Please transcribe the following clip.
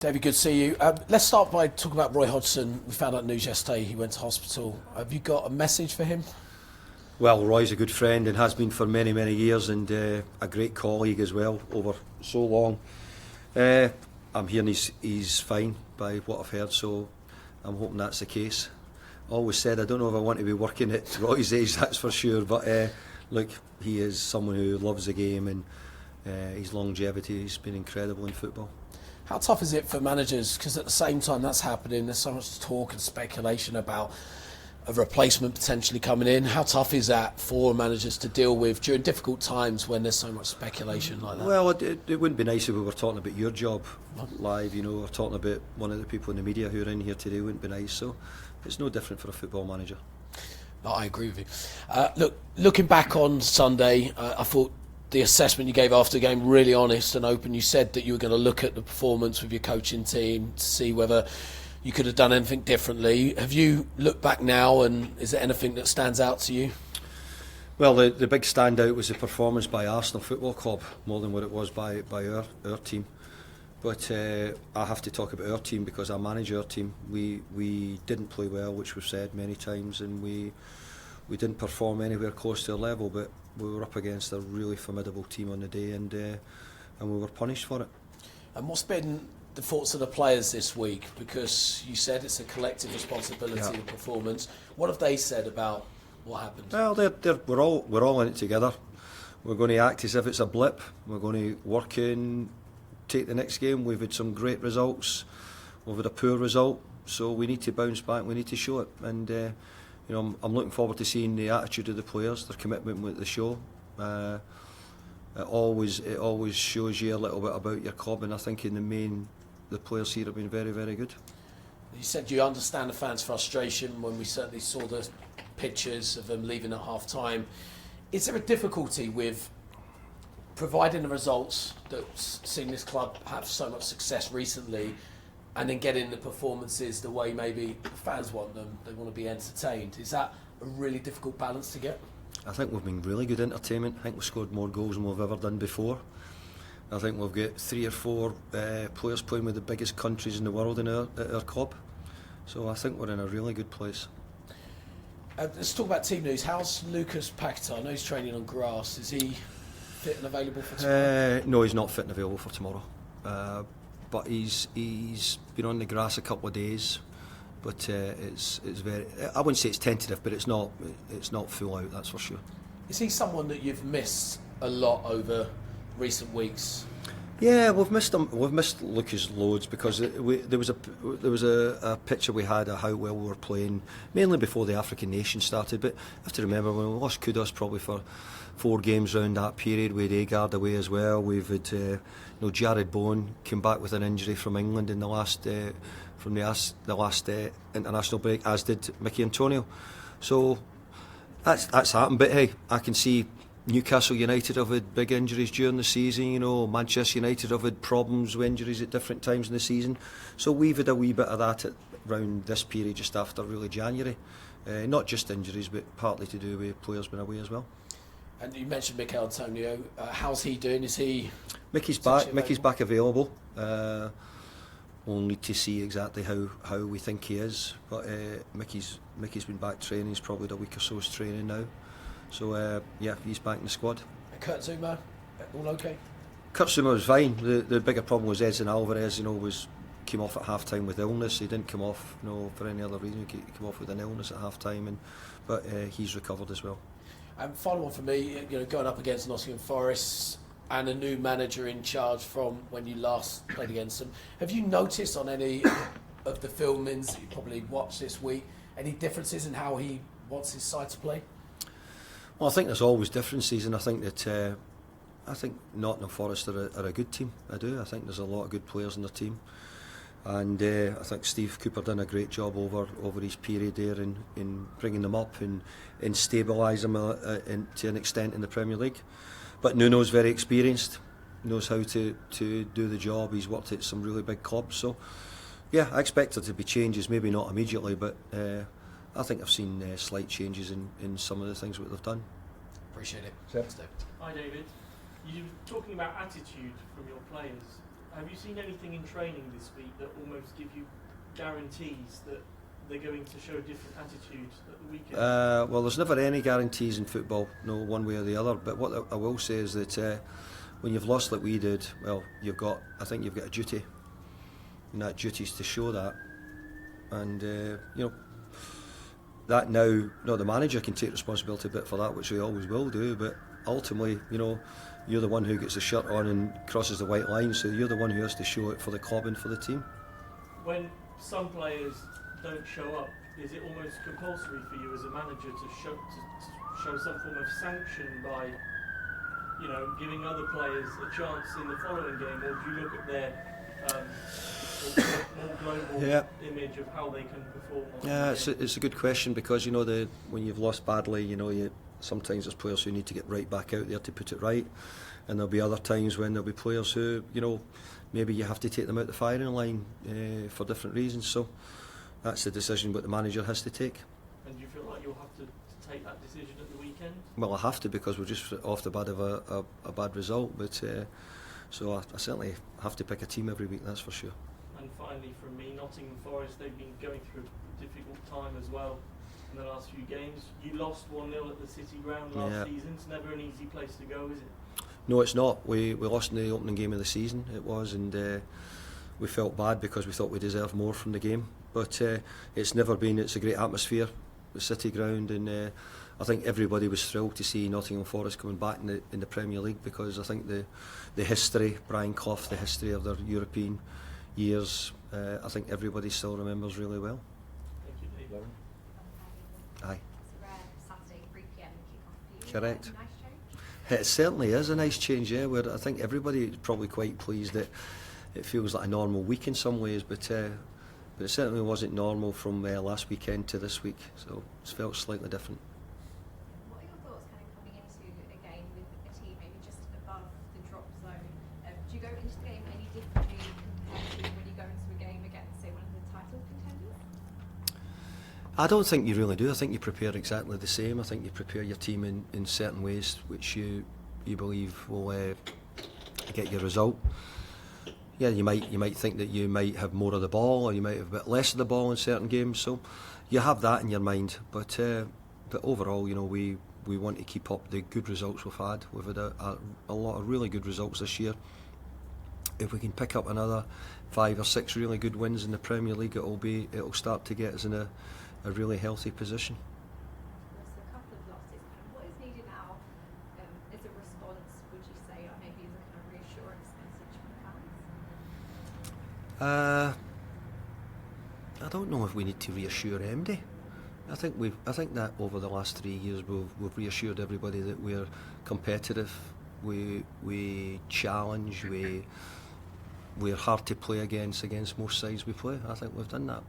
David, good to see you. Let's start by talking about Roy Hodgson. We found out news yesterday he went to hospital. Have you got a message for him? Well, Roy's a good friend and has been for many, many years, and a great colleague as well over so long. I'm hearing he's fine by what I've heard, so I'm hoping that's the case. I always said I don't know if I want to be working at Roy's age, that's for sure, but look, he is someone who loves the game, and his longevity has been incredible in football. How tough is it for managers? Because at the same time that's happening, there's so much talk and speculation about a replacement potentially coming in. How tough is that for managers to deal with during difficult times when there's so much speculation like that? Well, it wouldn't be nice if we were talking about your job live, or talking about one of the people in the media who are in here today. It wouldn't be nice, so it's no different for a football manager. No, I agree with you. Looking back on Sunday, I thought the assessment you gave after the game really honest and open. You said that you were going to look at the performance with your coaching team to see whether you could have done anything differently. Have you looked back now, and is there anything that stands out to you? Well, the big standout was the performance by Arsenal Football Club, more than what it was by our team. But I have to talk about our team because I manage our team. We didn't play well, which we've said many times, and we didn't perform anywhere close to our level, but we were up against a really formidable team on the day, and we were punished for it. And what's been the thoughts of the players this week? Because you said it's a collective responsibility of performance. What have they said about what happened? Well, we're all in it together. We're going to act as if it's a blip. We're going to work in, take the next game. We've had some great results. We've had a poor result, so we need to bounce back. We need to show it, and I'm looking forward to seeing the attitude of the players, their commitment with the show. It always shows you a little bit about your club, and I think in the main, the players here have been very, very good. You said you understand the fans' frustration when we certainly saw the pictures of them leaving at half-time. Is there a difficulty with providing the results that's seen this club have so much success recently, and then getting the performances the way maybe the fans want them? They want to be entertained. Is that a really difficult balance to get? I think we've been really good entertainment. I think we've scored more goals than we've ever done before. I think we've got 3 or 4 players playing with the biggest countries in the world at our club. So I think we're in a really good place. Let's talk about team news. How's Lucas Paquetá? I know he's training on grass. Is he fit and available for tomorrow? No, he's not fit and available for tomorrow. But he's been on the grass a couple of days. But it's very, I wouldn't say it's tentative, but it's not full out, that's for sure. Is he someone that you've missed a lot over recent weeks? Yeah, we've missed him. We've missed Lucas loads because there was a picture we had of how well we were playing, mainly before the African Nations started. But you have to remember when we lost Kudos probably for 4 games round that period. We had Agard away as well. We've had Jared Bowen came back with an injury from England in the last international break, as did Mickey Antonio. So that's happened. But hey, I can see Newcastle United have had big injuries during the season. Manchester United have had problems with injuries at different times in the season. So we've had a wee bit of that around this period, just after really January. Not just injuries, but partly to do with players being away as well. And you mentioned Mikel Antonio. How's he doing? Is he? Mickey's back. Mickey's back available. We'll need to see exactly how we think he is. But Mickey's been back training. He's probably had a week or so's training now. So he's back in the squad. Kurt Zouma, all okay? Kurt Zouma was fine. The bigger problem was Edson Alvarez. Came off at half time with illness. He didn't come off for any other reason. He came off with an illness at half time, but he's recovered as well. And final one for me, going up against Nottingham Forest and a new manager in charge from when you last played against them. Have you noticed on any of the filmings that you probably watched this week any differences in how he wants his side to play? Well, I think there's always differences, and I think that Nottingham Forest are a good team. I do. I think there's a lot of good players in the team, and I think Steve Cooper done a great job over his period there in bringing them up and stabilise them to an extent in the Premier League. But Nuno's very experienced, knows how to do the job. He's worked at some really big clubs, so yeah, I expect there to be changes. Maybe not immediately, but I think I've seen slight changes in some of the things that they've done. Appreciate it. Sure. Hi David, you're talking about attitude from your players. Have you seen anything in training this week that almost give you guarantees that they're going to show a different attitude at the weekend? Well, there's never any guarantees in football, no one way or the other. But what I will say is that when you've lost like we did, well, I think you've got a duty, and that duty is to show that. And that now, the manager can take responsibility a bit for that, which he always will do. But ultimately, you're the one who gets the shirt on and crosses the white line, so you're the one who has to show it for the club and for the team. When some players don't show up, is it almost compulsory for you as a manager to show some form of sanction by, giving other players a chance in the following game, or do you look at their more global image of how they can perform? Yeah, it's a good question, because when you've lost badly, sometimes there's players who need to get right back out there to put it right, and there'll be other times when there'll be players who, maybe you have to take them out the firing line for different reasons. So that's the decision what the manager has to take. And do you feel like you'll have to take that decision at the weekend? Well, I have to, because we're just off the bad of a bad result. But so I certainly have to pick a team every week, that's for sure. And finally, from me, Nottingham Forest, they've been going through a difficult time as well in the last few games. You lost 1-0 at the City Ground last season. It's never an easy place to go, is it? No, it's not. We lost in the opening game of the season, it was, and we felt bad because we thought we deserved more from the game. But it's a great atmosphere, the City Ground, and I think everybody was thrilled to see Nottingham Forest coming back in the Premier League, because I think the history, Brian Clough, the history of their European years, I think everybody still remembers really well. Thank you, Dave. Aye. It's a rare Saturday 3 p.m. kick-off for you. Correct. Nice change. It certainly is a nice change, yeah. Where I think everybody is probably quite pleased that it feels like a normal week in some ways, but it certainly wasn't normal from last weekend to this week, so it's felt slightly different. What are your thoughts kind of coming into a game with a team maybe just above the drop zone? Do you go into the game any differently compared to when you go into a game against, say, one of the title contenders? I don't think you really do. I think you prepare exactly the same. I think you prepare your team in certain ways which you believe will get your result. Yeah, you might think that you might have more of the ball, or you might have a bit less of the ball in certain games. So you have that in your mind. But overall, we want to keep up the good results we've had. We've had a lot of really good results this year. If we can pick up another 5 or 6 really good wins in the Premier League, it'll start to get us in a really healthy position. There's a couple of losses. What is needed now as a response, would you say, or maybe as a kind of reassurance message from fans? I don't know if we need to reassure MD. I think that over the last 3 years we've reassured everybody that we're competitive, we challenge, we're hard to play against most sides we play. I think we've done that.